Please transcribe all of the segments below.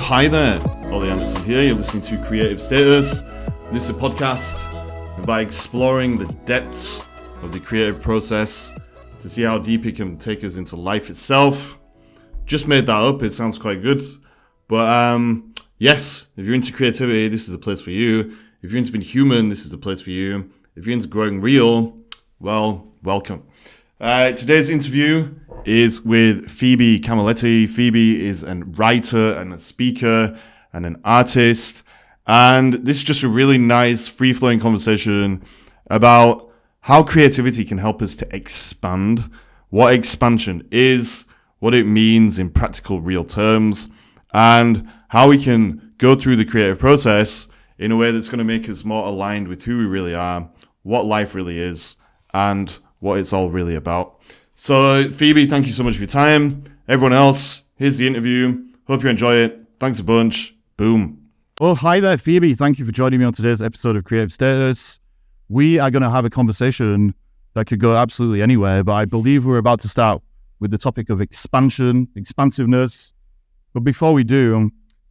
Hi there, Ollie Anderson here. You're listening to Creative Status. This is a podcast by exploring the depths of the creative process to see how deep it can take us into life itself. Just made that up, it sounds quite good. But yes, if you're into creativity, this is the place for you. If you're into being human, this is the place for you. If you're into growing real, well, welcome. Today's interview is with Phoebe Camilletti. Phoebe is a writer and a speaker and an artist. And this is just a really nice, free-flowing conversation about how creativity can help us to expand, what expansion is, what it means in practical, real terms, and how we can go through the creative process in a way that's going to make us more aligned with who we really are, what life really is, and what it's all really about. So, Phoebe, thank you so much for your time. Everyone else, here's the interview. Hope you enjoy it. Thanks a bunch. Boom. Oh, hi there, Phoebe. Thank you for joining me on today's episode of Creative Status. We are going to have a conversation that could go absolutely anywhere, but I believe we're about to start with the topic of expansion, expansiveness. But before we do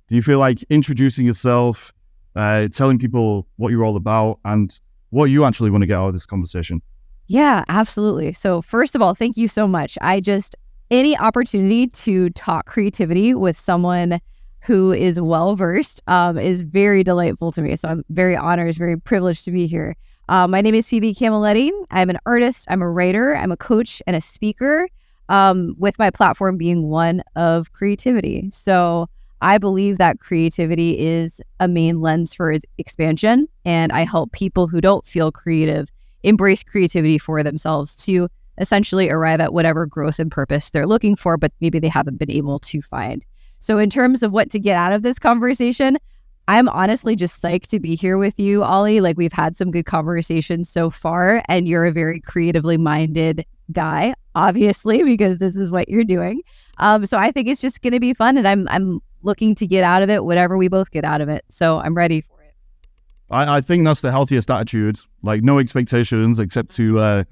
you feel like introducing yourself, telling people what you're all about and what you actually want to get out of this conversation? Yeah, absolutely. So first of all, thank you so much. Any opportunity to talk creativity with someone who is well-versed is very delightful to me. So I'm very honored, very privileged to be here. My name is Phoebe Camilletti. I'm an artist, I'm a writer, I'm a coach and a speaker, with my platform being one of creativity. So I believe that creativity is a main lens for expansion, and I help people who don't feel creative embrace creativity for themselves to essentially arrive at whatever growth and purpose they're looking for, but maybe they haven't been able to find. So in terms of what to get out of this conversation, I'm honestly just psyched to be here with you, Ollie. Like, we've had some good conversations so far, and you're a very creatively minded guy, obviously, because this is what you're doing. So I think it's just going to be fun, and I'm looking to get out of it whatever we both get out of it. So I'm ready for it. I think that's the healthiest attitude. Like, no expectations except to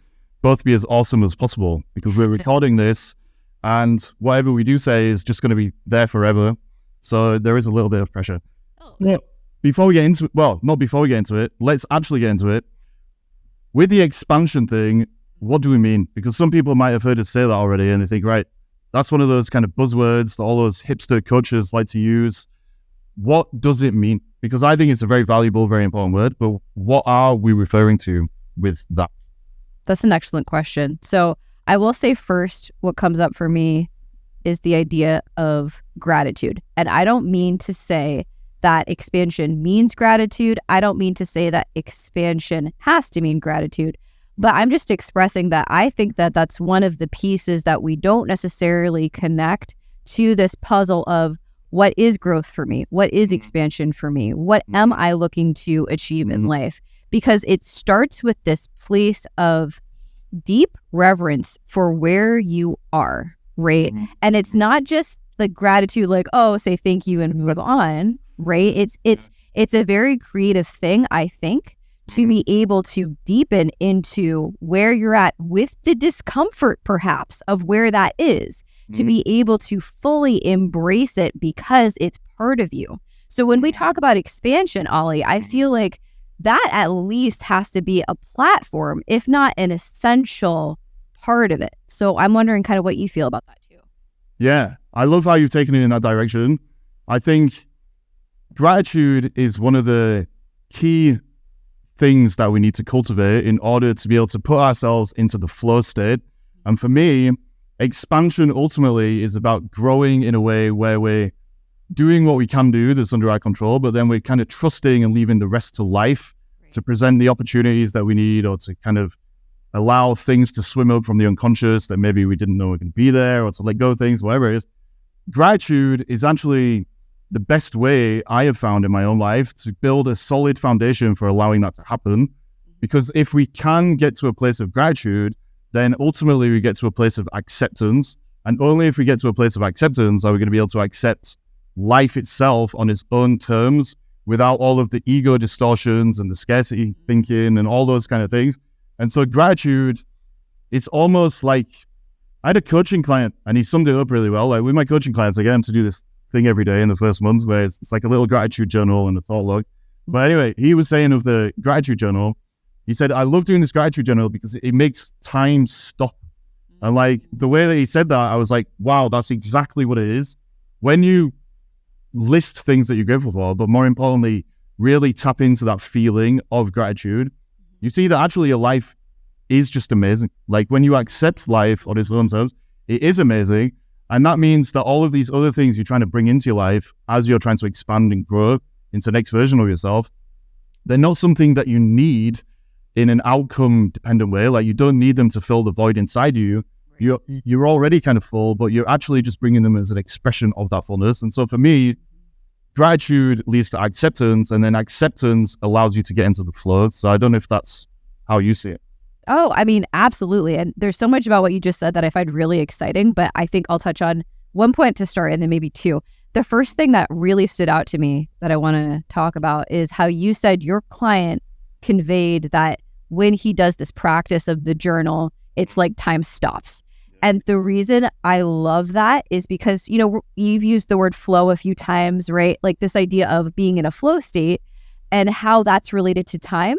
both be as awesome as possible, because we're recording this and whatever we do say is just going to be there forever. So there is a little bit of pressure. Now, before we get into it, let's actually get into it. With the expansion thing, what do we mean? Because some people might have heard us say that already and they think, right, that's one of those kind of buzzwords that all those hipster coaches like to use. What does it mean? Because I think it's a very valuable, very important word, but what are we referring to with that? That's an excellent question. So I will say first, what comes up for me is the idea of gratitude. And I don't mean to say that expansion means gratitude. I don't mean to say that expansion has to mean gratitude, but I'm just expressing that I think that that's one of the pieces that we don't necessarily connect to this puzzle of what is growth for me? What is expansion for me? What am I looking to achieve in life? Because it starts with this place of deep reverence for where you are, right? And it's not just like gratitude, like, oh, say thank you and move on, right? It's a very creative thing, I think, to be able to deepen into where you're at with the discomfort, perhaps, of where that is, to be able to fully embrace it because it's part of you. So when we talk about expansion, Ollie, I feel like that at least has to be a platform, if not an essential part of it. So I'm wondering kind of what you feel about that too. Yeah, I love how you've taken it in that direction. I think gratitude is one of the key things that we need to cultivate in order to be able to put ourselves into the flow state. And for me, expansion ultimately is about growing in a way where we're doing what we can do that's under our control, but then we're kind of trusting and leaving the rest to life to present the opportunities that we need, or to kind of allow things to swim up from the unconscious that maybe we didn't know were going to be there, or to let go of things, whatever it is. Gratitude is actually the best way I have found in my own life to build a solid foundation for allowing that to happen. Because if we can get to a place of gratitude, then ultimately we get to a place of acceptance. And only if we get to a place of acceptance are we going to be able to accept life itself on its own terms, without all of the ego distortions and the scarcity thinking and all those kind of things. And so gratitude, it's almost like, I had a coaching client and he summed it up really well. Like, with my coaching clients, I get them to do this thing every day in the first month where it's like a little gratitude journal and a thought log. But anyway, he was saying of the gratitude journal, he said, I love doing this gratitude journal because it makes time stop. And like the way that he said that, I was like, wow, that's exactly what it is. When you list things that you're grateful for, but more importantly, really tap into that feeling of gratitude, you see that actually your life is just amazing. Like when you accept life on its own terms, it is amazing. And that means that all of these other things you're trying to bring into your life as you're trying to expand and grow into the next version of yourself, they're not something that you need in an outcome dependent way. Like you don't need them to fill the void inside you. You're already kind of full, but you're actually just bringing them as an expression of that fullness. And so for me, gratitude leads to acceptance, and then acceptance allows you to get into the flow. So I don't know if that's how you see it. Oh, I mean, absolutely. And there's so much about what you just said that I find really exciting, but I think I'll touch on one point to start and then maybe two. The first thing that really stood out to me that I want to talk about is how you said your client conveyed that when he does this practice of the journal, it's like time stops. And the reason I love that is because, you know, you've used the word flow a few times, right? Like this idea of being in a flow state and how that's related to time,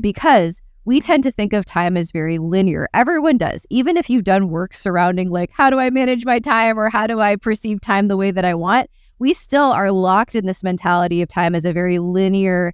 because we tend to think of time as very linear. Everyone does. Even if you've done work surrounding like, how do I manage my time or how do I perceive time the way that I want? We still are locked in this mentality of time as a very linear,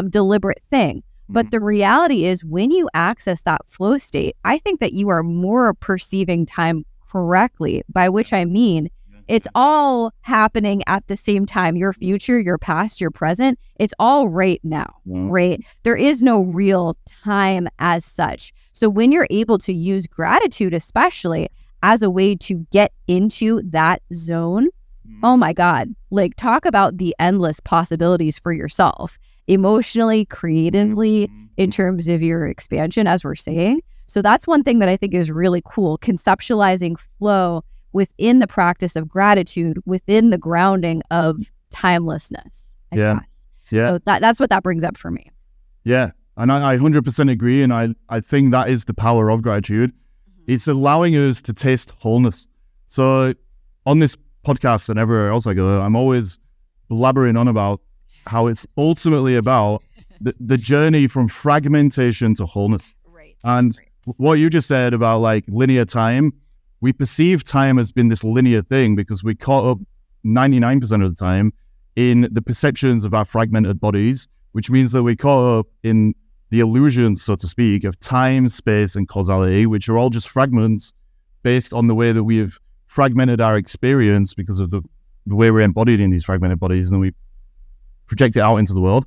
deliberate thing. But the reality is when you access that flow state, I think that you are more perceiving time correctly, by which I mean it's all happening at the same time. Your future, your past, your present, it's all right now, right? There is no real time as such. So when you're able to use gratitude, especially as a way to get into that zone, oh my God, like talk about the endless possibilities for yourself, emotionally, creatively, in terms of your expansion, as we're saying. So that's one thing that I think is really cool, conceptualizing flow within the practice of gratitude, within the grounding of timelessness, I guess. Yeah. So that's what that brings up for me. Yeah. And I 100% agree. And I think that is the power of gratitude. It's allowing us to taste wholeness. So on this podcast and everywhere else I go, I'm always blabbering on about how it's ultimately about the journey from fragmentation to wholeness. Right. And what you just said about like linear time, we perceive time as being this linear thing because we caught up 99% of the time in the perceptions of our fragmented bodies, which means that we caught up in the illusions, so to speak, of time, space, and causality, which are all just fragments based on the way that we have fragmented our experience because of the way we're embodied in these fragmented bodies, and then we project it out into the world.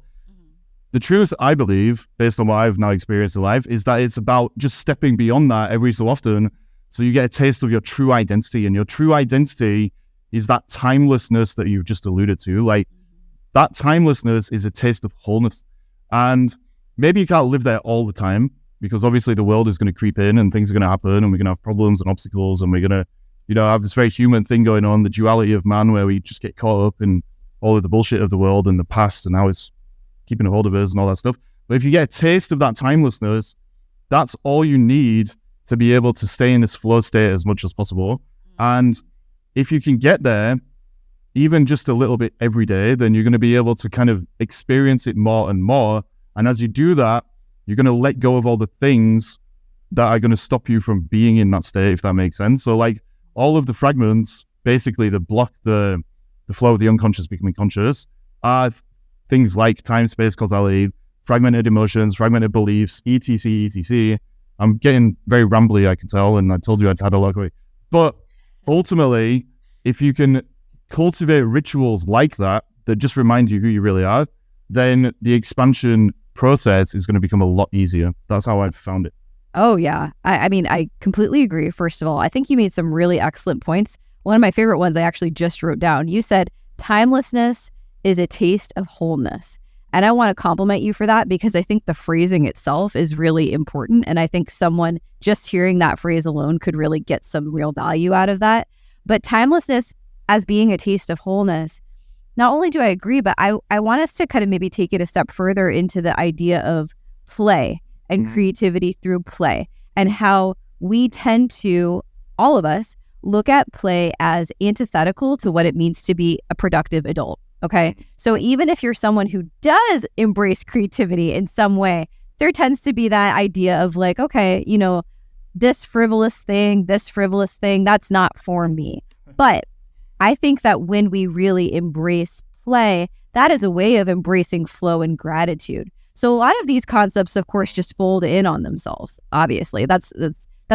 The truth, I believe, based on what I've now experienced in life, is that it's about just stepping beyond that every so often so you get a taste of your true identity. And your true identity is that timelessness that you've just alluded to. Like that timelessness is a taste of wholeness. And maybe you can't live there all the time because obviously the world is going to creep in and things are going to happen and we're going to have problems and obstacles and we're going to, you know, have this very human thing going on, the duality of man, where we just get caught up in all of the bullshit of the world and the past and how it's keeping a hold of us and all that stuff. But if you get a taste of that timelessness, that's all you need to be able to stay in this flow state as much as possible. And if you can get there, even just a little bit every day, then you're going to be able to kind of experience it more and more. And as you do that, you're going to let go of all the things that are going to stop you from being in that state, if that makes sense. So like all of the fragments, basically that block the flow of the unconscious becoming conscious, are things like time, space, causality, fragmented emotions, fragmented beliefs, etc., etc. I'm getting very rambly, I can tell, and I told you I'd had a lot of it. But ultimately, if you can cultivate rituals like that just remind you who you really are, then the expansion process is going to become a lot easier. That's how I've found it. Oh, yeah. I mean, I completely agree. First of all, I think you made some really excellent points. One of my favorite ones I actually just wrote down. You said timelessness is a taste of wholeness. And I want to compliment you for that because I think the phrasing itself is really important. And I think someone just hearing that phrase alone could really get some real value out of that. But timelessness as being a taste of wholeness, not only do I agree, but I want us to kind of maybe take it a step further into the idea of play and creativity through play and how we tend to, all of us, look at play as antithetical to what it means to be a productive adult. Okay. So even if you're someone who does embrace creativity in some way, there tends to be that idea of like, okay, you know, this frivolous thing, that's not for me. But I think that when we really embrace play, that is a way of embracing flow and gratitude. So a lot of these concepts, of course, just fold in on themselves. Obviously, that's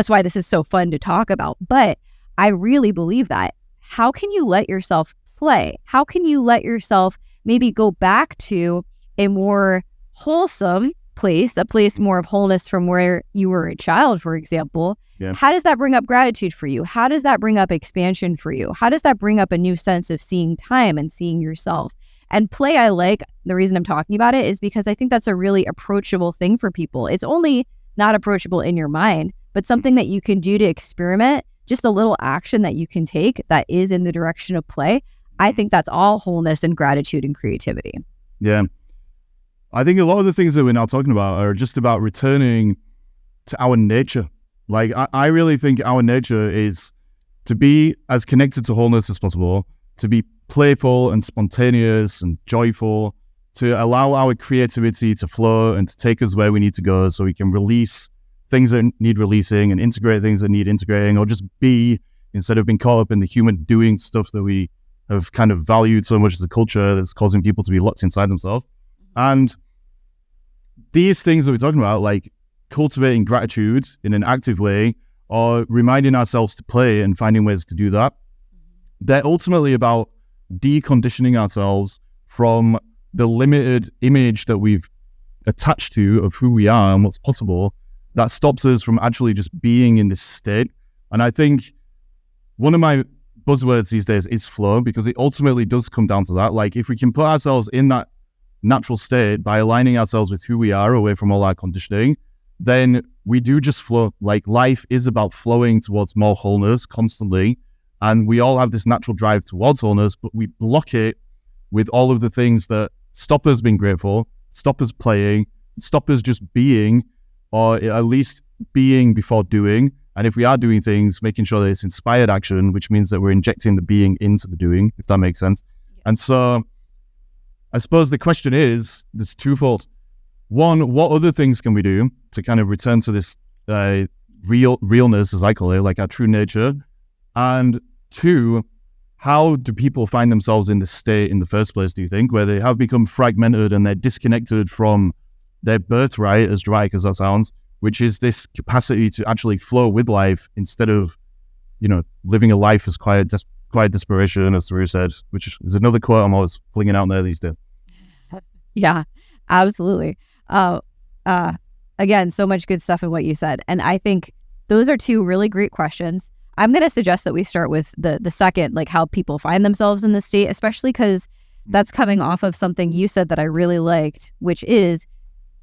why this is so fun to talk about. But I really believe that. How can you let yourself play? How can you let yourself maybe go back to a more wholesome place, a place more of wholeness from where you were a child, for example? Yeah. How does that bring up gratitude for you? How does that bring up expansion for you? How does that bring up a new sense of seeing time and seeing yourself? And play, I like, the reason I'm talking about it is because I think that's a really approachable thing for people. It's only not approachable in your mind, but something that you can do to experiment, just a little action that you can take that is in the direction of play. I think that's all wholeness and gratitude and creativity. Yeah. I think a lot of the things that we're now talking about are just about returning to our nature. Like, I really think our nature is to be as connected to wholeness as possible, to be playful and spontaneous and joyful, to allow our creativity to flow and to take us where we need to go so we can release things that need releasing and integrate things that need integrating, or just be, instead of being caught up in the human doing stuff that we have kind of valued so much as a culture that's causing people to be locked inside themselves. And these things that we're talking about, like cultivating gratitude in an active way or reminding ourselves to play and finding ways to do that, they're ultimately about deconditioning ourselves from the limited image that we've attached to of who we are and what's possible that stops us from actually just being in this state. And I think one of my buzzwords these days is flow, because it ultimately does come down to that. Like, if we can put ourselves in that natural state by aligning ourselves with who we are away from all our conditioning, then we do just flow. Like, life is about flowing towards more wholeness constantly. And we all have this natural drive towards wholeness, but we block it with all of the things that stop us being grateful, stop us playing, stop us just being, or at least being before doing. And if we are doing things, making sure that it's inspired action, which means that we're injecting the being into the doing, if that makes sense. Yes. And so I suppose the question is, there's twofold. One, what other things can we do to kind of return to this realness, as I call it, like our true nature? And two, how do people find themselves in this state in the first place, do you think, where they have become fragmented and they're disconnected from their birthright, as dramatic as that sounds, which is this capacity to actually flow with life instead of, you know, living a life as quiet desperation, as Saru said, which is another quote I'm always flinging out there these days. Yeah, absolutely. Again, so much good stuff in what you said. And I think those are two really great questions. I'm going to suggest that we start with the second, like how people find themselves in this state, especially because that's coming off of something you said that I really liked, which is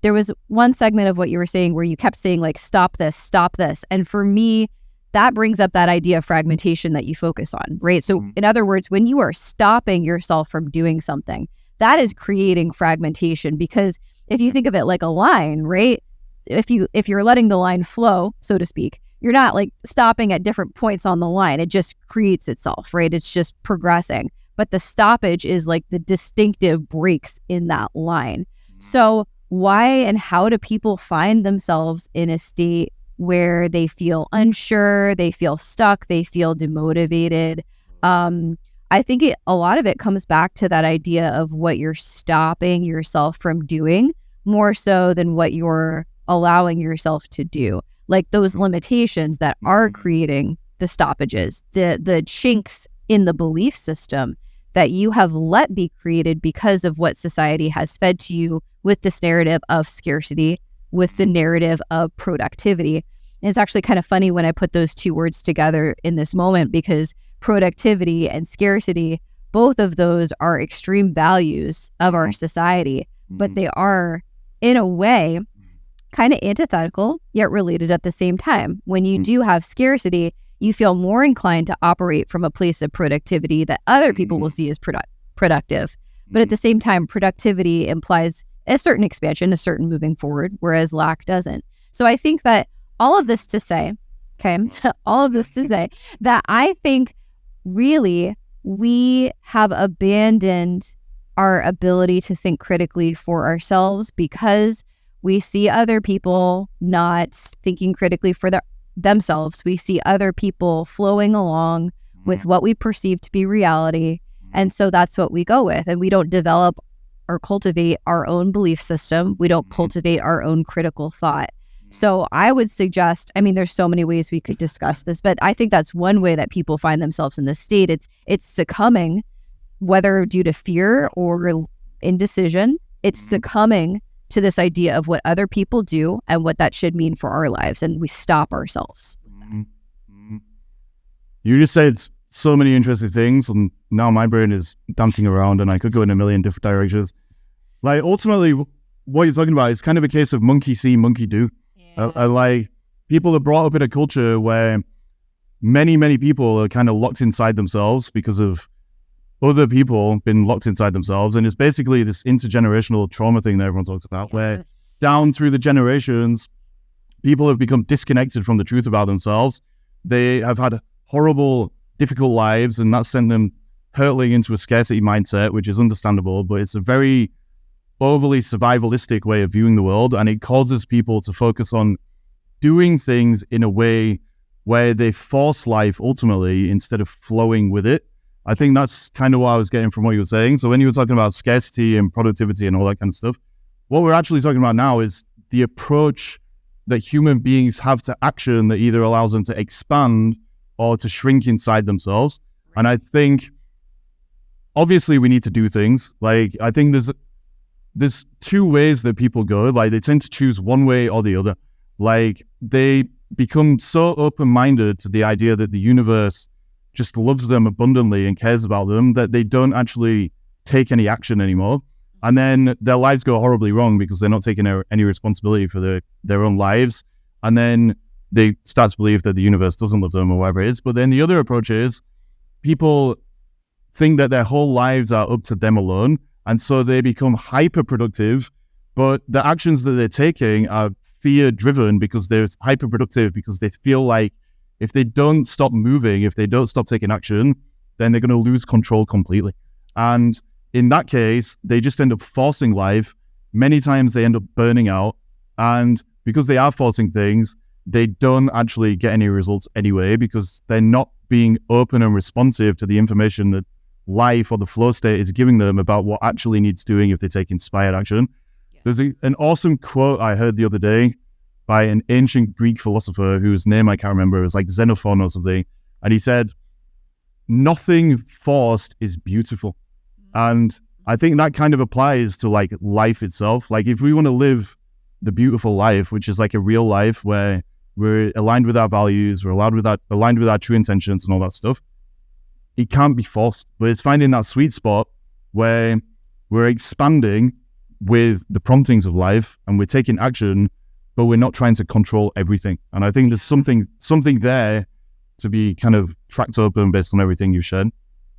there was one segment of what you were saying where you kept saying like, stop this. And for me, that brings up that idea of fragmentation that you focus on, right? So in other words, when you are stopping yourself from doing something, that is creating fragmentation, because if you think of it like a line, right? If you're letting the line flow, so to speak, you're not like stopping at different points on the line. It just creates itself, right? It's just progressing. But the stoppage is like the distinctive breaks in that line. So why and how do people find themselves in a state where they feel unsure, they feel stuck, they feel demotivated? I think a lot of it comes back to that idea of what you're stopping yourself from doing more so than what you're allowing yourself to do. Like those limitations that are creating the stoppages, the chinks in the belief system that you have let be created because of what society has fed to you with this narrative of scarcity, with the narrative of productivity. And it's actually kind of funny when I put those two words together in this moment, because productivity and scarcity, both of those are extreme values of our society, but they are, in a way, kind of antithetical, yet related at the same time. When you do have scarcity, you feel more inclined to operate from a place of productivity that other people will see as productive. But at the same time, productivity implies a certain expansion, a certain moving forward, whereas lack doesn't. So I think that all of this to say Okay. So all of this to say that I think really we have abandoned our ability to think critically for ourselves because we see other people not thinking critically for themselves. We see other people flowing along with what we perceive to be reality. And so that's what we go with. And we don't develop or cultivate our own belief system. We don't cultivate our own critical thought. So I would suggest, I mean, there's so many ways we could discuss this, but I think that's one way that people find themselves in this state. It's succumbing, whether due to fear or indecision, it's succumbing to this idea of what other people do and what that should mean for our lives. And we stop ourselves. You just said so many interesting things, and now my brain is dancing around and I could go in a million different directions. Like, ultimately, what you're talking about is kind of a case of monkey see, monkey do. Like, people are brought up in a culture where many people are kind of locked inside themselves because of other people been locked inside themselves. And it's basically this intergenerational trauma thing that everyone talks about, where down through the generations, people have become disconnected from the truth about themselves. They have had horrible, difficult lives, and that's sent them hurtling into a scarcity mindset, which is understandable, but it's a very overly survivalistic way of viewing the world, and it causes people to focus on doing things in a way where they force life ultimately instead of flowing with it. I think that's kind of what I was getting from what you were saying. So when you were talking about scarcity and productivity and all that kind of stuff, what we're actually talking about now is the approach that human beings have to action that either allows them to expand or to shrink inside themselves. And I think, obviously, we need to do things. Like, I think there's two ways that people go. Like, they tend to choose one way or the other. Like, they become so open-minded to the idea that the universe just loves them abundantly and cares about them that they don't actually take any action anymore. And then their lives go horribly wrong because they're not taking any responsibility for their own lives. And then they start to believe that the universe doesn't love them or whatever it is. But then the other approach is people think that their whole lives are up to them alone. And so they become hyper-productive, but the actions that they're taking are fear-driven because they're hyper-productive, because they feel like if they don't stop moving, if they don't stop taking action, then they're going to lose control completely. And in that case, they just end up forcing life. Many times they end up burning out. And because they are forcing things, they don't actually get any results anyway, because they're not being open and responsive to the information that life or the flow state is giving them about what actually needs doing if they take inspired action. Yes. There's an awesome quote I heard the other day by an ancient Greek philosopher whose name I can't remember. It was like Xenophon or something. And he said, "Nothing forced is beautiful." And I think that kind of applies to like life itself. Like, if we want to live the beautiful life, which is like a real life where we're aligned with our values, we're aligned with our true intentions and all that stuff, it can't be forced. But it's finding that sweet spot where we're expanding with the promptings of life and we're taking action, but we're not trying to control everything. And I think there's something there to be kind of tracked open based on everything you've shared.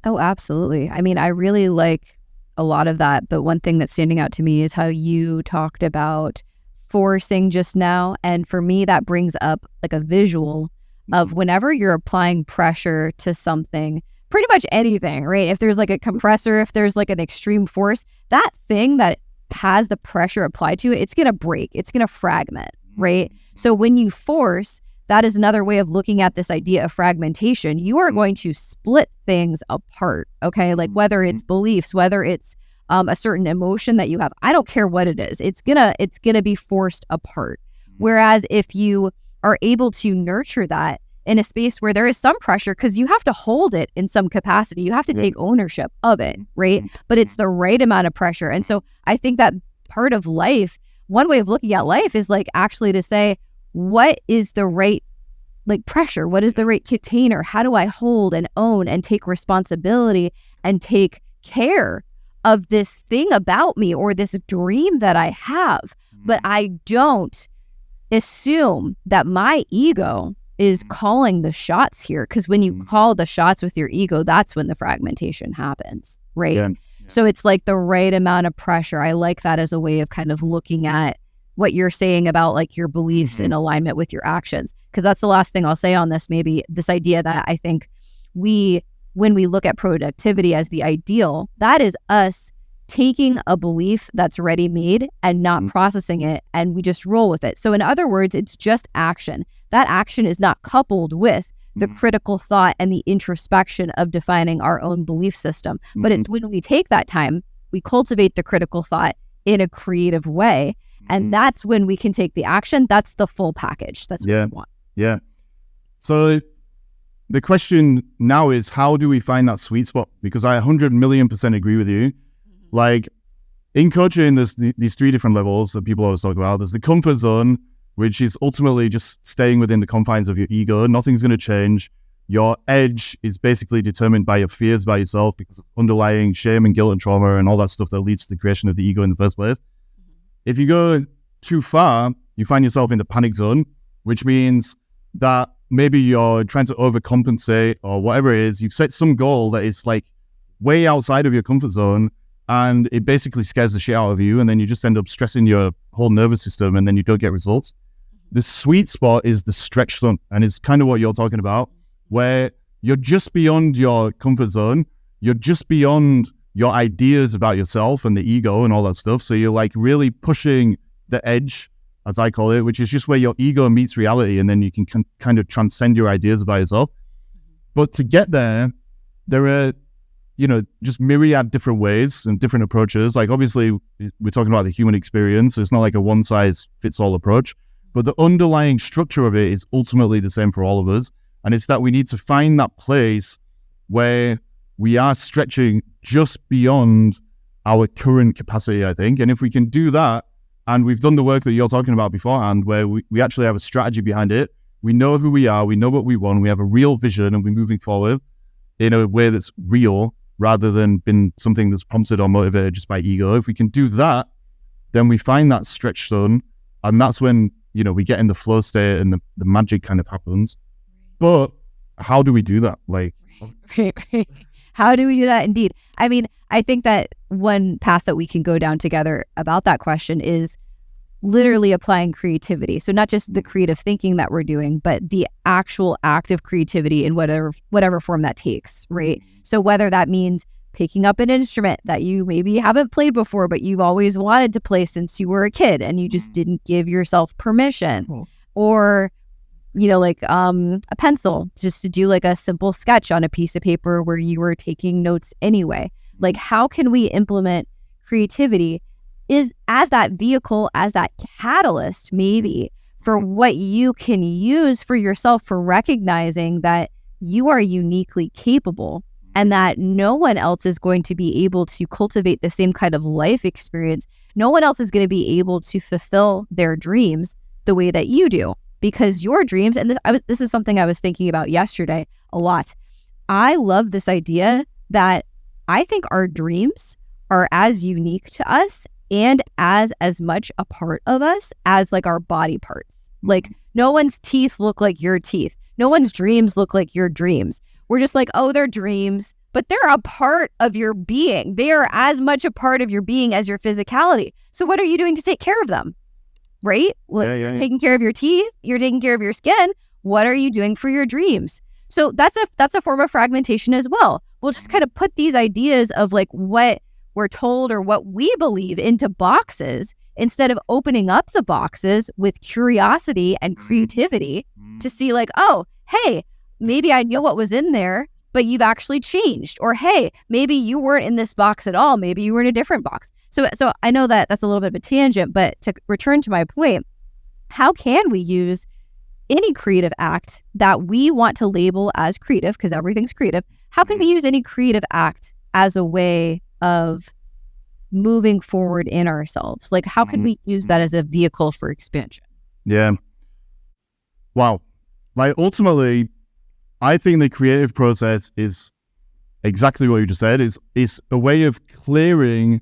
Oh, absolutely. I mean, I really like a lot of that, but one thing that's standing out to me is how you talked about forcing just now. And for me, that brings up like a visual of whenever you're applying pressure to something, pretty much anything, right? If there's like a compressor, if there's like an extreme force, that thing that has the pressure applied to it, it's going to break, it's going to fragment, right? So when you force, that is another way of looking at this idea of fragmentation. You are going to split things apart, okay? Like whether it's beliefs, whether it's a certain emotion that you have, I don't care what it is. It's gonna be forced apart. Whereas if you are able to nurture that in a space where there is some pressure, because you have to hold it in some capacity, you have to take ownership of it, right? But it's the right amount of pressure. And so I think that part of life, one way of looking at life is like actually to say, what is the right like pressure? What is the right container? How do I hold and own and take responsibility and take care of this thing about me or this dream that I have? But I don't assume that my ego is calling the shots here, because when you call the shots with your ego, that's when the fragmentation happens, right? So it's like the right amount of pressure. I like that as a way of kind of looking at what you're saying about like your beliefs in alignment with your actions. Because that's the last thing I'll say on this, maybe this idea that I think when we look at productivity as the ideal, that is us taking a belief that's ready-made and not processing it, and we just roll with it. So in other words, it's just action. That action is not coupled with the critical thought and the introspection of defining our own belief system. But it's when we take that time, we cultivate the critical thought in a creative way, and that's when we can take the action. That's the full package. That's what we want. Yeah. So the question now is, how do we find that sweet spot? Because I 100,000,000% agree with you. Like in coaching, there's these three different levels that people always talk about. There's the comfort zone, which is ultimately just staying within the confines of your ego. Nothing's going to change. Your edge is basically determined by your fears about yourself because of underlying shame and guilt and trauma and all that stuff that leads to the creation of the ego in the first place. If you go too far, you find yourself in the panic zone, which means that maybe you're trying to overcompensate or whatever it is. You've set some goal that is like way outside of your comfort zone, and it basically scares the shit out of you, and then you just end up stressing your whole nervous system, and then you don't get results. The sweet spot is the stretch zone, and it's kind of what you're talking about, where you're just beyond your comfort zone, you're just beyond your ideas about yourself and the ego and all that stuff. So you're like really pushing the edge, as I call it, which is just where your ego meets reality, and then you can kind of transcend your ideas about yourself. But to get there are just myriad different ways and different approaches. Like obviously we're talking about the human experience. So it's not like a one size fits all approach, but the underlying structure of it is ultimately the same for all of us. And it's that we need to find that place where we are stretching just beyond our current capacity, I think. And if we can do that, and we've done the work that you're talking about beforehand, where we actually have a strategy behind it, we know who we are, we know what we want, we have a real vision, and we're moving forward in a way that's real, rather than been something that's prompted or motivated just by ego. If we can do that, then we find that stretch zone, and that's when, we get in the flow state and the magic kind of happens. But how do we do that? Like, how do we do that? Indeed. I mean, I think that one path that we can go down together about that question is literally applying creativity. So not just the creative thinking that we're doing, but the actual act of creativity in whatever form that takes, right? So whether that means picking up an instrument that you maybe haven't played before, but you've always wanted to play since you were a kid and you just didn't give yourself permission, or a pencil just to do like a simple sketch on a piece of paper where you were taking notes anyway. Like, how can we implement creativity is as that vehicle, as that catalyst maybe for what you can use for yourself, for recognizing that you are uniquely capable and that no one else is going to be able to cultivate the same kind of life experience. No one else is going to be able to fulfill their dreams the way that you do, because your dreams, and this is something I was thinking about yesterday a lot. I love this idea that I think our dreams are as unique to us and as much a part of us as like our body parts. Like no one's teeth look like your teeth. No one's dreams look like your dreams. We're just like, oh, they're dreams, but they're a part of your being. They are as much a part of your being as your physicality. So what are you doing to take care of them? Right? Well, you're taking care of your teeth, you're taking care of your skin. What are you doing for your dreams? So that's a form of fragmentation as well. We'll just kind of put these ideas of like what we're told or what we believe into boxes instead of opening up the boxes with curiosity and creativity to see like, oh, hey, maybe I knew what was in there, but you've actually changed. Or, hey, maybe you weren't in this box at all. Maybe you were in a different box. So I know that that's a little bit of a tangent, but to return to my point, how can we use any creative act that we want to label as creative, because everything's creative, how can we use any creative act as a way of moving forward in ourselves? Like, how can we use that as a vehicle for expansion? Yeah. Wow. Like, ultimately, I think the creative process is exactly what you just said. Is a way of clearing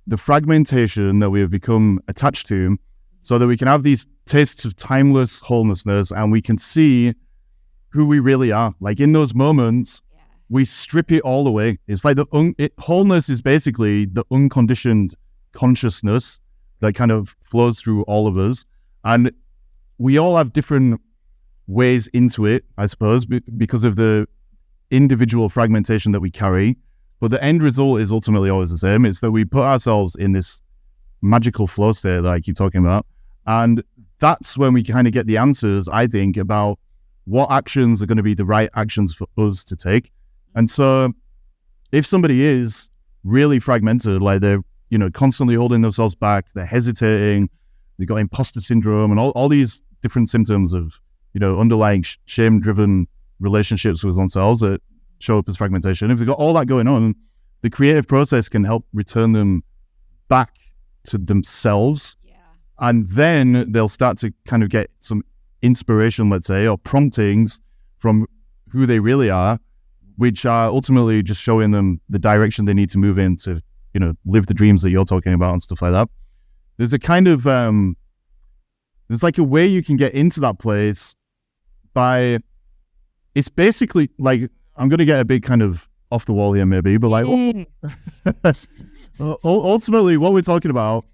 the fragmentation that we have become attached to, so that we can have these tastes of timeless wholenessness and we can see who we really are. Like in those moments, we strip it all away. It's like wholeness is basically the unconditioned consciousness that kind of flows through all of us. And we all have different ways into it, I suppose, because of the individual fragmentation that we carry. But the end result is ultimately always the same. It's that we put ourselves in this magical flow state that I keep talking about. And that's when we kind of get the answers, I think, about what actions are going to be the right actions for us to take. And so if somebody is really fragmented, like they're, constantly holding themselves back, they're hesitating, they've got imposter syndrome and all these different symptoms of, underlying shame-driven relationships with themselves that show up as fragmentation. If they've got all that going on, the creative process can help return them back to themselves. Yeah. And then they'll start to kind of get some inspiration, let's say, or promptings from who they really are, which are ultimately just showing them the direction they need to move in to, live the dreams that you're talking about and stuff like that. There's a kind of, there's like a way you can get into that place by, it's basically like, I'm going to get a big kind of off the wall here maybe, but like, ultimately what we're talking about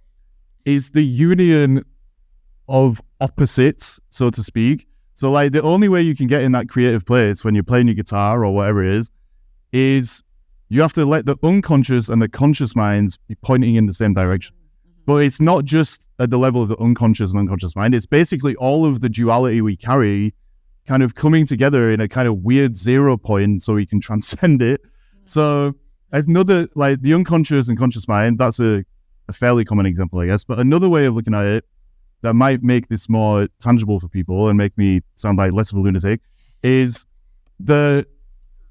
is the union of opposites, so to speak. So like the only way you can get in that creative place when you're playing your guitar or whatever it is you have to let the unconscious and the conscious minds be pointing in the same direction. But it's not just at the level of the unconscious and unconscious mind. It's basically all of the duality we carry kind of coming together in a kind of weird 0 point so we can transcend it. So another, like the unconscious and conscious mind, that's a fairly common example, I guess. But another way of looking at it that might make this more tangible for people and make me sound like less of a lunatic is the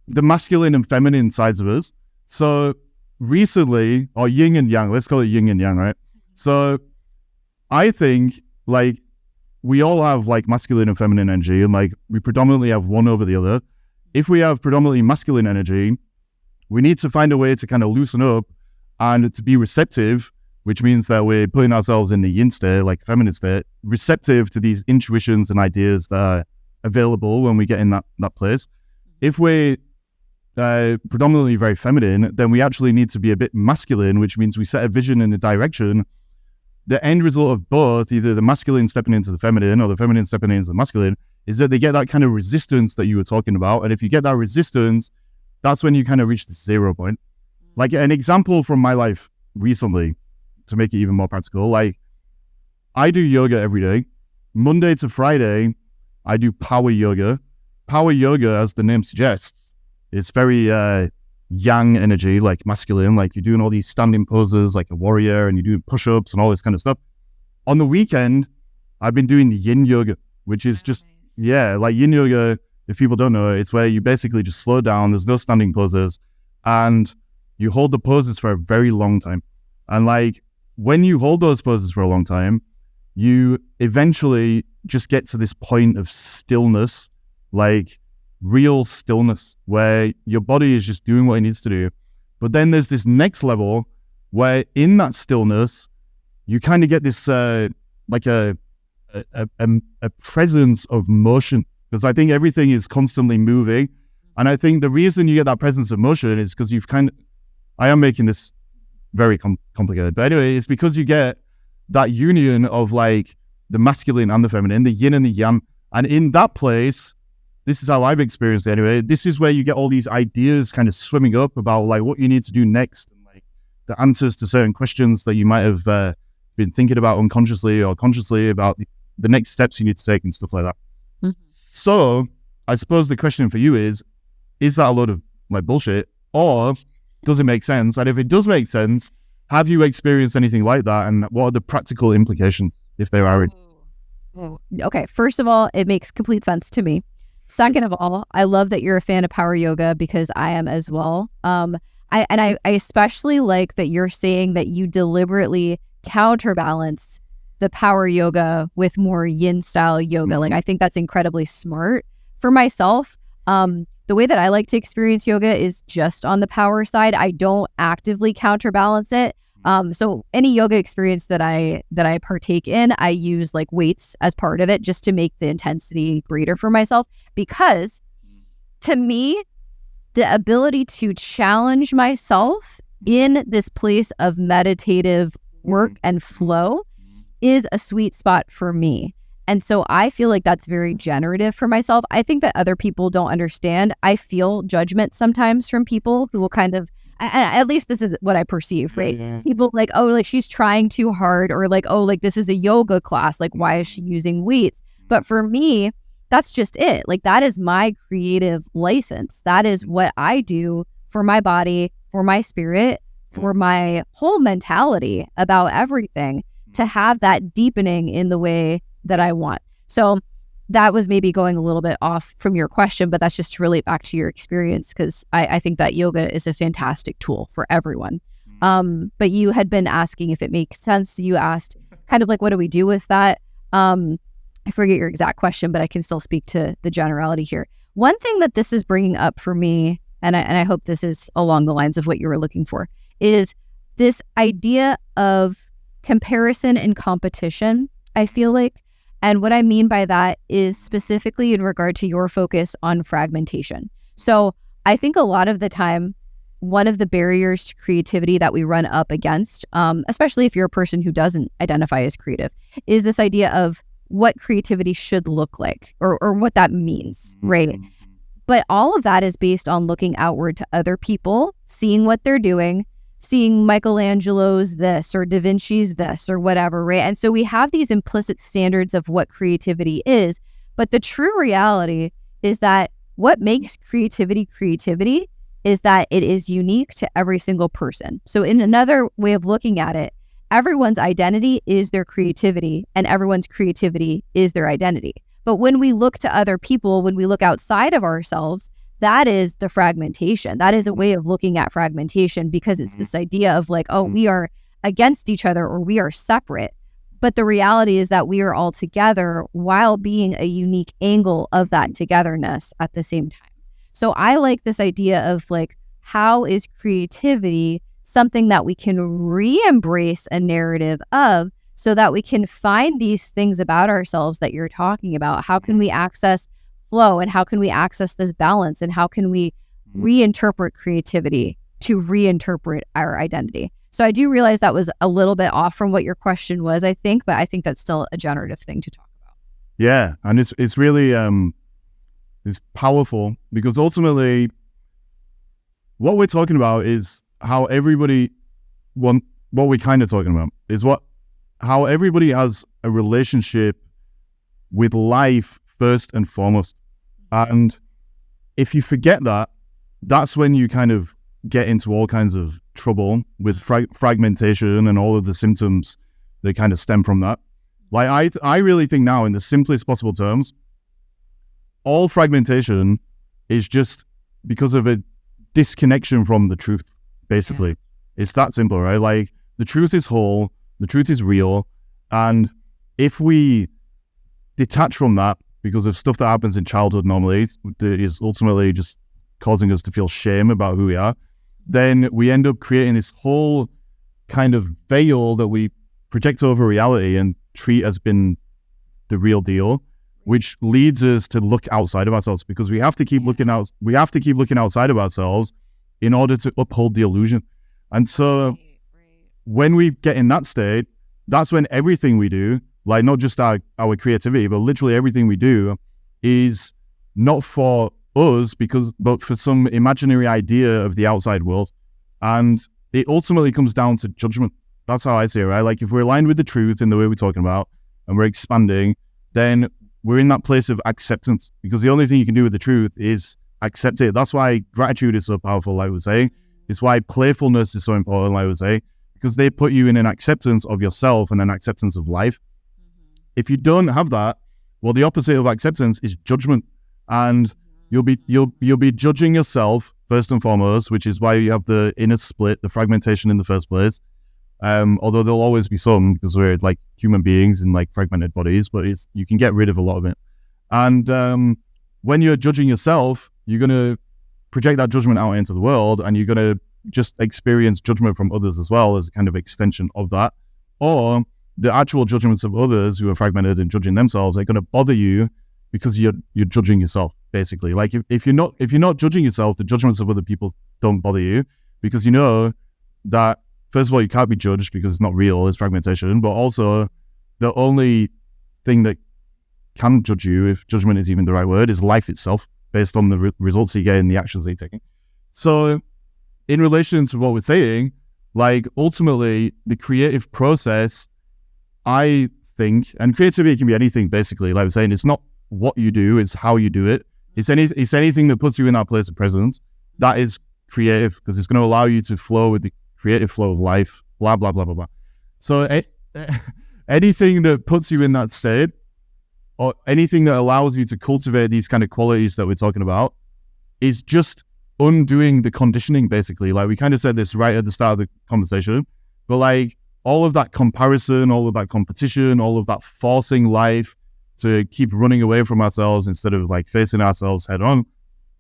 masculine and feminine sides of us. So recently, or yin and yang, let's call it yin and yang, right? So I think like we all have like masculine and feminine energy, and like we predominantly have one over the other. If we have predominantly masculine energy, we need to find a way to kind of loosen up and to be receptive, which means that we're putting ourselves in the yin state, like feminine state, receptive to these intuitions and ideas that are available when we get in that place. If we're predominantly very feminine, then we actually need to be a bit masculine, which means we set a vision in a direction. The end result of both, either the masculine stepping into the feminine or the feminine stepping into the masculine, is that they get that kind of resistance that you were talking about. And if you get that resistance, that's when you kind of reach the 0 point. Like an example from my life recently, to make it even more practical, like I do yoga every day. Monday to Friday, I do power yoga. Power yoga, as the name suggests, is very yang energy, like masculine, like you're doing all these standing poses like a warrior and you're doing push-ups and all this kind of stuff. On the weekend, I've been doing yin yoga, which is just, like yin yoga, if people don't know, it's where you basically just slow down, there's no standing poses, and you hold the poses for a very long time. And like, when you hold those poses for a long time, you eventually just get to this point of stillness, like real stillness, where your body is just doing what it needs to do. But then there's this next level where in that stillness, you kind of get this like a presence of motion, because I think everything is constantly moving. And I think the reason you get that presence of motion is because you've I am making this very complicated, but anyway, it's because you get that union of like the masculine and the feminine, the yin and the yang. And in that place, this is how I've experienced it anyway, this is where you get all these ideas kind of swimming up about like what you need to do next, and like the answers to certain questions that you might have been thinking about unconsciously or consciously about the next steps you need to take and stuff like that. Mm-hmm. So I suppose the question for you is that a load of like bullshit, or does it make sense? And if it does make sense, have you experienced anything like that? And what are the practical implications, if there are? Okay, first of all, it makes complete sense to me. Second of all, I love that you're a fan of power yoga, because I am as well. I especially like that you're saying that you deliberately counterbalance the power yoga with more yin style yoga. Like, I think that's incredibly smart. For myself, the way that I like to experience yoga is just on the power side. I don't actively counterbalance it. So any yoga experience that I partake in, I use like weights as part of it, just to make the intensity greater for myself. Because to me, the ability to challenge myself in this place of meditative work and flow is a sweet spot for me. And so I feel like that's very generative for myself. I think that other people don't understand. I feel judgment sometimes from people who will kind of, at least this is what I perceive, right? Yeah. People like, oh, like she's trying too hard, or like, oh, like this is a yoga class. Like, why is she using weights? But for me, that's just it. Like that is my creative license. That is what I do for my body, for my spirit, for my whole mentality about everything, to have that deepening in the way that I want. So that was maybe going a little bit off from your question, but that's just to relate back to your experience, because I think that yoga is a fantastic tool for everyone. But you had been asking if it makes sense. You asked kind of like, what do we do with that? I forget your exact question, but I can still speak to the generality here. One thing that this is bringing up for me, and I hope this is along the lines of what you were looking for, is this idea of comparison and competition, I feel like. And what I mean by that is specifically in regard to your focus on fragmentation. So I think a lot of the time, one of the barriers to creativity that we run up against, especially if you're a person who doesn't identify as creative, is this idea of what creativity should look like, or what that means, right? But all of that is based on looking outward to other people, seeing what they're doing, seeing Michelangelo's this or Da Vinci's this or whatever, right? And so we have these implicit standards of what creativity is, but the true reality is that what makes creativity is that it is unique to every single person. So in another way of looking at it, everyone's identity is their creativity, and everyone's creativity is their identity. But when we look to other people, when we look outside of ourselves, that is the fragmentation. That is a way of looking at fragmentation, because it's this idea of like, oh, we are against each other or we are separate. But the reality is that we are all together while being a unique angle of that togetherness at the same time. So I like this idea of like, how is creativity something that we can re-embrace a narrative of, so that we can find these things about ourselves that you're talking about? How can we access flow, and how can we access this balance, and how can we reinterpret creativity to reinterpret our identity? So I do realize that was a little bit off from what your question was, I think, but I think that's still a generative thing to talk about. Yeah, and it's really it's powerful, because ultimately what we're talking about is how everybody what we're kind of talking about is how everybody has a relationship with life first and foremost. And if you forget that, that's when you kind of get into all kinds of trouble with fragmentation and all of the symptoms that kind of stem from that. Like I really think now, in the simplest possible terms, all fragmentation is just because of a disconnection from the truth, basically. Yeah. It's that simple, right? Like the truth is whole, the truth is real. And if we detach from that because of stuff that happens in childhood normally, that is ultimately just causing us to feel shame about who we are, then we end up creating this whole kind of veil that we project over reality and treat as being the real deal, which leads us to look outside of ourselves, because we have to keep looking outside of ourselves in order to uphold the illusion. And so when we get in that state, that's when everything we do, like not just our creativity, but literally everything we do, is not for us, but for some imaginary idea of the outside world. And it ultimately comes down to judgment. That's how I see it, right? Like if we're aligned with the truth in the way we're talking about, and we're expanding, then we're in that place of acceptance, because the only thing you can do with the truth is accept it. That's why gratitude is so powerful, like I would say. It's why playfulness is so important, like I would say, because they put you in an acceptance of yourself and an acceptance of life. If you don't have that, well, the opposite of acceptance is judgment, and you'll be judging yourself first and foremost, which is why you have the inner split, the fragmentation in the first place. Although there'll always be some, because we're like human beings in like fragmented bodies, but you can get rid of a lot of it. And when you're judging yourself, you're going to project that judgment out into the world, and you're going to just experience judgment from others as well as a kind of extension of that. Or the actual judgments of others who are fragmented and judging themselves are going to bother you because you're judging yourself, basically. Like if you're not judging yourself, the judgments of other people don't bother you, because you know that first of all, you can't be judged because it's not real, it's fragmentation, but also the only thing that can judge you, if judgment is even the right word, is life itself, based on the results you get and the actions that you're taking. So in relation to what we're saying, like ultimately the creative process, I think, and creativity can be anything basically, like we're saying, it's not what you do, it's how you do it. It's anything that puts you in that place of presence. That is creative, because it's going to allow you to flow with the creative flow of life, blah, blah, blah, blah, blah. So anything that puts you in that state, or anything that allows you to cultivate these kind of qualities that we're talking about, is just undoing the conditioning, basically. Like we kind of said this right at the start of the conversation, but like all of that comparison, all of that competition, all of that forcing life to keep running away from ourselves instead of like facing ourselves head on,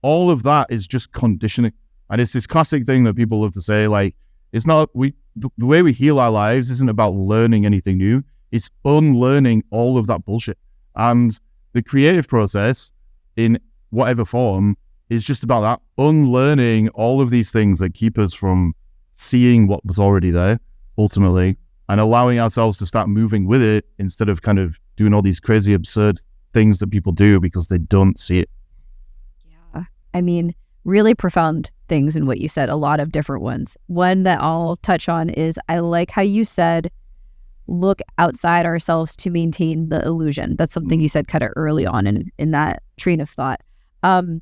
all of that is just conditioning. And it's this classic thing that people love to say, like, it's not, the way we heal our lives isn't about learning anything new. It's unlearning all of that bullshit. And the creative process in whatever form is just about that, unlearning all of these things that keep us from seeing what was already there, ultimately, and allowing ourselves to start moving with it instead of kind of doing all these crazy, absurd things that people do because they don't see it. Yeah. I mean, really profound things in what you said, a lot of different ones. One that I'll touch on is I like how you said, look outside ourselves to maintain the illusion. That's something you said kind of early on in that train of thought. And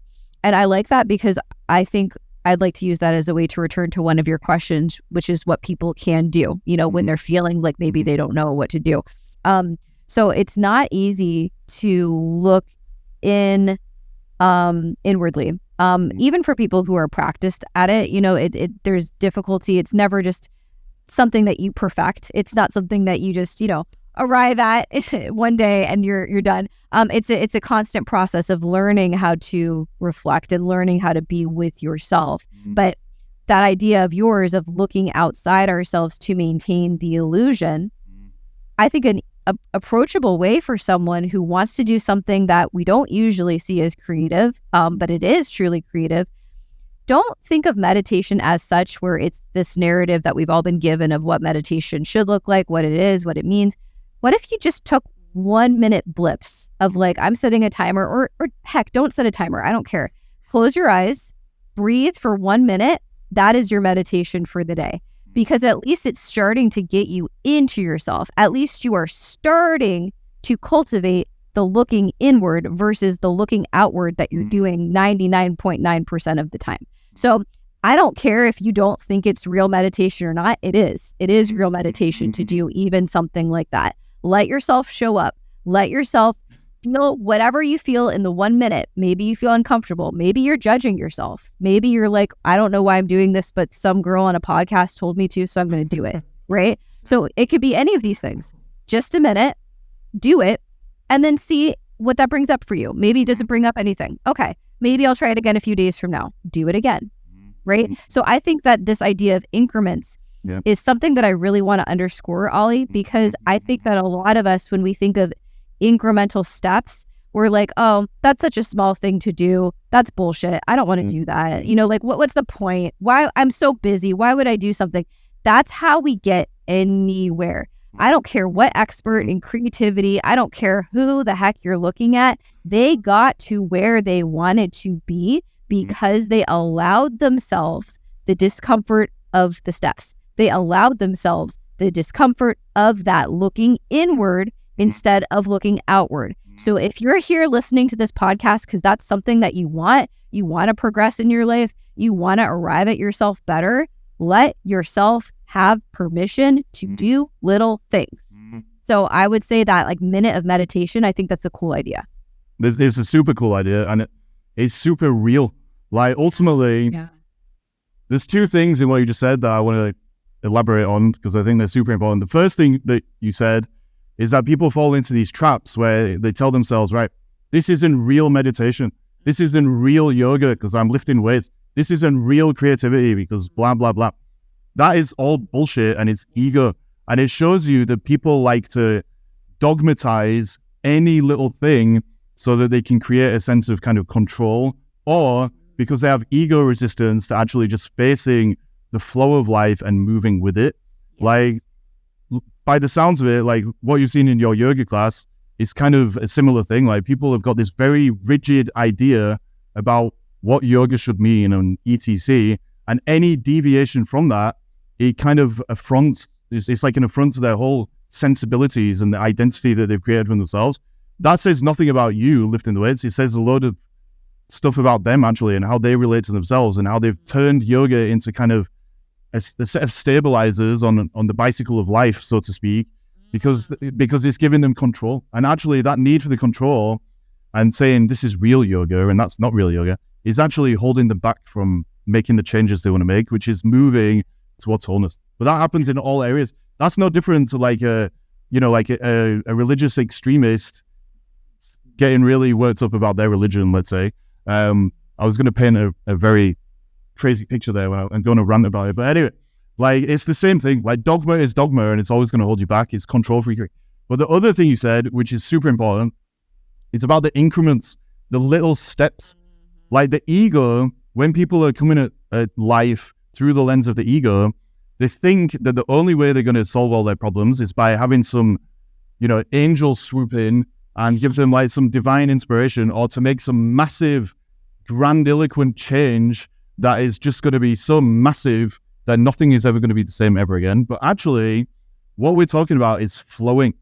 I like that because I think I'd like to use that as a way to return to one of your questions, which is what people can do, you know, when they're feeling like maybe they don't know what to do. So it's not easy to look inwardly. Even for people who are practiced at it, you know, there's difficulty. It's never just something that you perfect. It's not something that you just, you know, arrive at one day and you're done. It's a constant process of learning how to reflect and learning how to be with yourself. But that idea of yours of looking outside ourselves to maintain the illusion, I think an approachable way for someone who wants to do something that we don't usually see as creative, but it is truly creative. Don't think of meditation as such, where it's this narrative that we've all been given of what meditation should look like, what it is, what it means. What if you just took 1 minute blips of like, I'm setting a timer, or heck, don't set a timer. I don't care. Close your eyes, breathe for 1 minute. That is your meditation for the day, because at least it's starting to get you into yourself. At least you are starting to cultivate the looking inward versus the looking outward that you're doing 99.9% of the time. So I don't care if you don't think it's real meditation or not. It is real meditation to do even something like that. Let yourself show up. Let yourself feel whatever you feel in the 1 minute. Maybe you feel uncomfortable. Maybe you're judging yourself. Maybe you're like, I don't know why I'm doing this, but some girl on a podcast told me to, so I'm going to do it. Right? So it could be any of these things. Just a minute, do it, and then see what that brings up for you. Maybe it doesn't bring up anything. Okay, maybe I'll try it again a few days from now. Do it again. Right? So I think that this idea of increments is something that I really want to underscore, Ollie, because I think that a lot of us, when we think of incremental steps, we're like, oh, that's such a small thing to do. That's bullshit. I don't want to do that. You know, like what's the point? Why? I'm so busy. Why would I do something? That's how we get anywhere. I don't care what expert in creativity, I don't care who the heck you're looking at. They got to where they wanted to be because they allowed themselves the discomfort of the steps. They allowed themselves the discomfort of that looking inward instead of looking outward. So if you're here listening to this podcast because that's something that you want to progress in your life, you want to arrive at yourself better, let yourself have permission to do little things. So I would say that like minute of meditation, I think that's a cool idea. It's a super cool idea, and it's super real. Like ultimately, there's two things in what you just said that I want to elaborate on because I think they're super important. The first thing that you said is that people fall into these traps where they tell themselves, right, this isn't real meditation. This isn't real yoga because I'm lifting weights. This isn't real creativity because blah, blah, blah. That is all bullshit and it's ego. And it shows you that people like to dogmatize any little thing so that they can create a sense of kind of control, or because they have ego resistance to actually just facing the flow of life and moving with it. Yes. Like, by the sounds of it, like what you've seen in your yoga class is kind of a similar thing. Like, people have got this very rigid idea about what yoga should mean and etc. And any deviation from that, it kind of affronts, it's like an affront to their whole sensibilities and the identity that they've created for themselves. That says nothing about you lifting the weights. It says a load of stuff about them actually, and how they relate to themselves, and how they've turned yoga into kind of a set of stabilizers on the bicycle of life, so to speak, because it's giving them control. And actually that need for the control and saying this is real yoga and that's not real yoga is actually holding them back from making the changes they want to make, which is moving towards wholeness. But that happens in all areas. That's no different to like a religious extremist getting really worked up about their religion, let's say. I was going to paint a very crazy picture there and going to rant about it. But anyway, like, it's the same thing. Like, dogma is dogma and it's always going to hold you back. It's control freakery. But the other thing you said, which is super important, it's about the increments, the little steps. Like the ego, when people are coming at life through the lens of the ego, they think that the only way they're going to solve all their problems is by having some, angel swoop in and give them like some divine inspiration, or to make some massive, grandiloquent change that is just going to be so massive that nothing is ever going to be the same ever again. But actually, what we're talking about is flowing.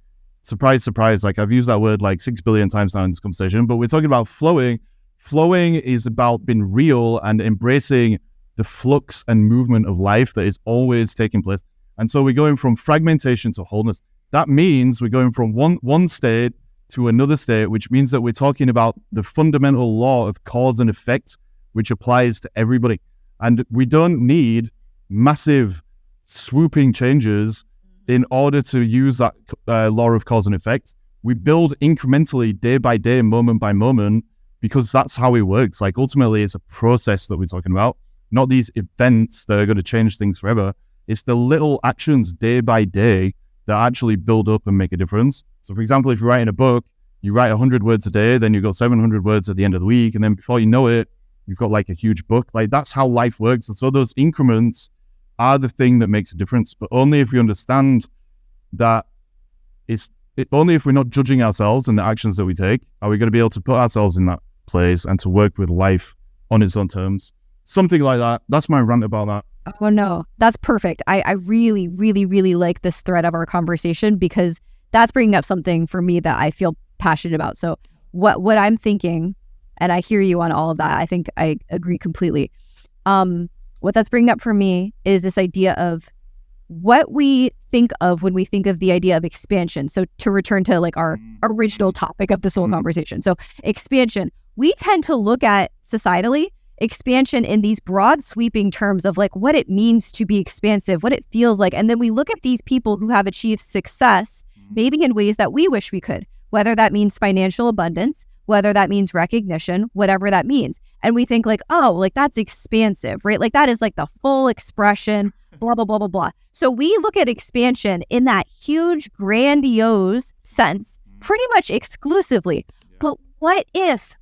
Surprise, surprise. Like, I've used that word like 6 billion times now in this conversation, but we're talking about flowing. Flowing is about being real and embracing the flux and movement of life that is always taking place. And so we're going from fragmentation to wholeness. That means we're going from one state to another state, which means that we're talking about the fundamental law of cause and effect, which applies to everybody. And we don't need massive swooping changes in order to use that law of cause and effect. We build incrementally, day by day, moment by moment, because that's how it works. Like, ultimately, it's a process that we're talking about, not these events that are going to change things forever. It's the little actions day by day that actually build up and make a difference. So, for example, if you're writing a book, you write 100 words a day, then you've got 700 words at the end of the week, and then before you know it, you've got like a huge book. Like, that's how life works. And so those increments are the thing that makes a difference. But only if we understand that only if we're not judging ourselves and the actions that we take, are we going to be able to put ourselves in that place and to work with life on its own terms. Something like that. That's my rant about that. Oh, no, that's perfect. I really, really, really like this thread of our conversation, because that's bringing up something for me that I feel passionate about. So what I'm thinking, and I hear you on all of that, I think I agree completely. What that's bringing up for me is this idea of what we think of when we think of the idea of expansion. So to return to like our original topic of this whole conversation. So expansion, we tend to look at societally expansion in these broad sweeping terms of like what it means to be expansive, what it feels like. And then we look at these people who have achieved success, maybe in ways that we wish we could, whether that means financial abundance, whether that means recognition, whatever that means. And we think like, oh, like that's expansive, right? Like that is like the full expression, blah, blah, blah, blah, blah. So we look at expansion in that huge, grandiose sense, pretty much exclusively. But what if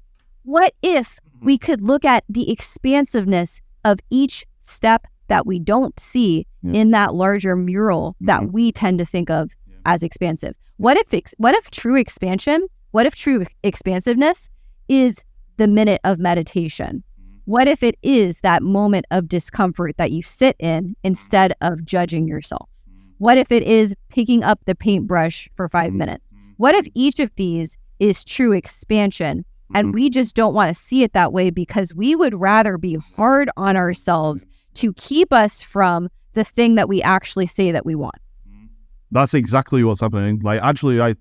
we could look at the expansiveness of each step that we don't see in that larger mural that we tend to think of as expansive? What if true expansion, what if true expansiveness is the minute of meditation? What if it is that moment of discomfort that you sit in instead of judging yourself? What if it is picking up the paintbrush for 5 minutes? What if each of these is true expansion? And we just don't want to see it that way because we would rather be hard on ourselves to keep us from the thing that we actually say that we want. That's exactly what's happening. Like, actually, I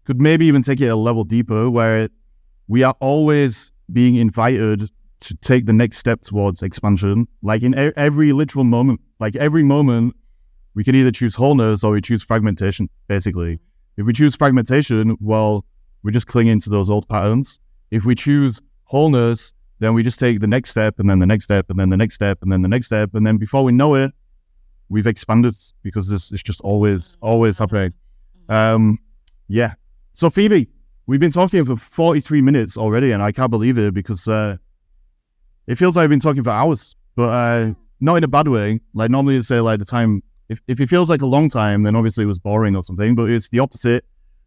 could maybe even take it a level deeper, where we are always being invited to take the next step towards expansion. Like in every literal moment, like every moment, we can either choose wholeness or we choose fragmentation, basically. If we choose fragmentation, well, we're just clinging to those old patterns. If we choose wholeness, then we just take the next step and then the next step and then the next step and then the next step. And then before we know it, we've expanded because it's just always happening. Yeah. So Phoebe, we've been talking for 43 minutes already and I can't believe it because it feels like I've been talking for hours. But not in a bad way. Like normally you say like the time, if it feels like a long time, then obviously it was boring or something, but it's the opposite.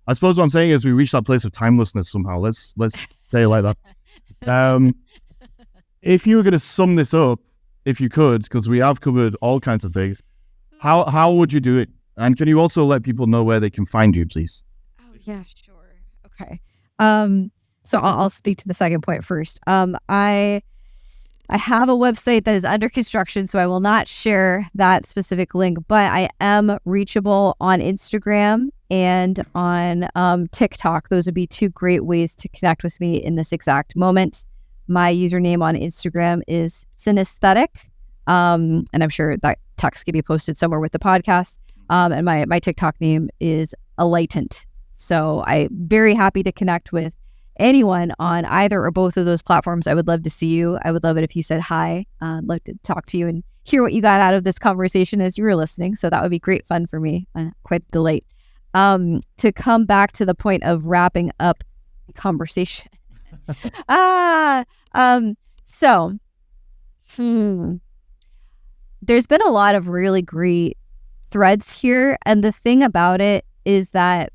I suppose what I'm saying is we reached that place of timelessness somehow. Let's say it like that. If you were going to sum this up, if you could, because we have covered all kinds of things, how would you do it? And can you also let people know where they can find you, please? Oh, yeah, sure. Okay. So I'll speak to the second point first. I have a website that is under construction, so I will not share that specific link, but I am reachable on Instagram and on TikTok. Those would be two great ways to connect with me in this exact moment. My username on Instagram is synesthetic, and I'm sure that text can be posted somewhere with the podcast. And my TikTok name is Alightant. So I'm very happy to connect with anyone on either or both of those platforms. I would love to see you. I would love it if you said hi. I'd love to talk to you and hear what you got out of this conversation as you were listening. So that would be great fun for me. Quite a delight. To come back to the point of wrapping up the conversation. There's been a lot of really great threads here. And the thing about it is that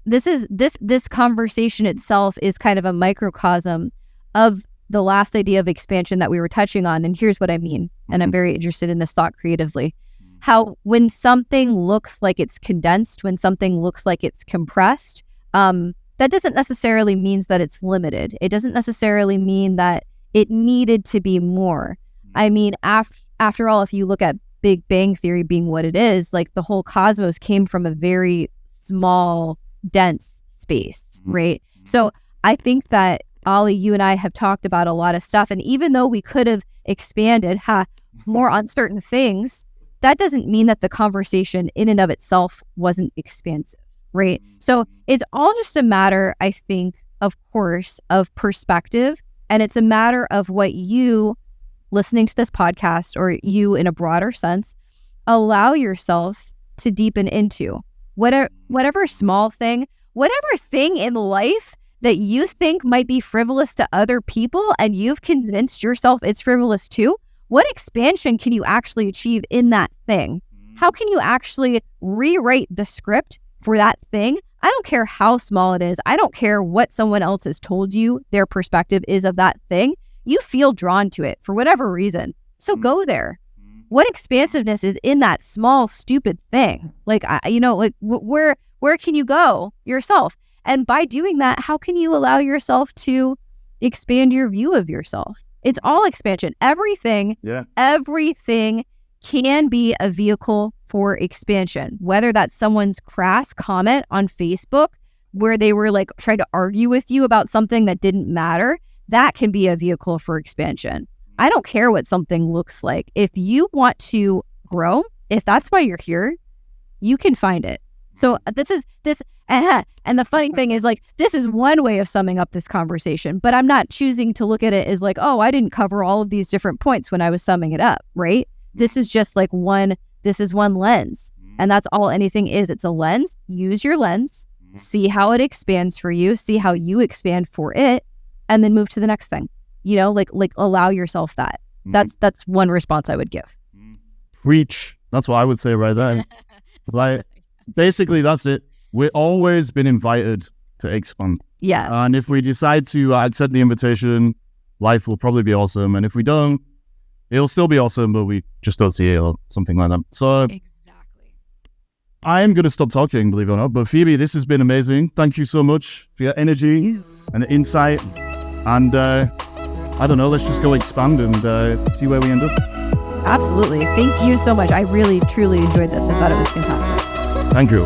this conversation itself is kind of a microcosm of the last idea of expansion that we were touching on. And here's what I mean. And I'm very interested in this thought creatively. How when something looks like it's condensed, when something looks like it's compressed, that doesn't necessarily mean that it's limited. It doesn't necessarily mean that it needed to be more. I mean, after all, if you look at Big Bang Theory being what it is, like the whole cosmos came from a very small, dense space, right? So I think that, Ollie, you and I have talked about a lot of stuff. And even though we could have expanded more on certain things, that doesn't mean that the conversation in and of itself wasn't expansive, right? So it's all just a matter, I think, of course, of perspective. And it's a matter of what you, listening to this podcast, or you in a broader sense, allow yourself to deepen into. Whatever small thing, whatever thing in life that you think might be frivolous to other people and you've convinced yourself it's frivolous too, what expansion can you actually achieve in that thing? How can you actually rewrite the script for that thing? I don't care how small it is. I don't care what someone else has told you their perspective is of that thing. You feel drawn to it for whatever reason. So go there. What expansiveness is in that small, stupid thing? Like, where can you go yourself? And by doing that, how can you allow yourself to expand your view of yourself? It's all expansion. Everything can be a vehicle for expansion, whether that's someone's crass comment on Facebook where they were like trying to argue with you about something that didn't matter. That can be a vehicle for expansion. I don't care what something looks like. If you want to grow, if that's why you're here, you can find it. So and the funny thing is, like, this is one way of summing up this conversation, but I'm not choosing to look at it as like, oh, I didn't cover all of these different points when I was summing it up, right? This is just like one lens, and that's all anything is. It's a lens. Use your lens, see how it expands for you, see how you expand for it, and then move to the next thing. Like allow yourself that. That's one response I would give. Preach. That's what I would say right there. Like, basically, that's it. We've always been invited to expand. Yes. And if we decide to accept the invitation, life will probably be awesome. And if we don't, it'll still be awesome, but we just don't see it or something like that. So exactly. I am going to stop talking, believe it or not. But Phoebe, this has been amazing. Thank you so much for your energy and the insight. And I don't know, let's just go expand and see where we end up. Absolutely. Thank you so much. I really, truly enjoyed this. I thought it was fantastic. Thank you.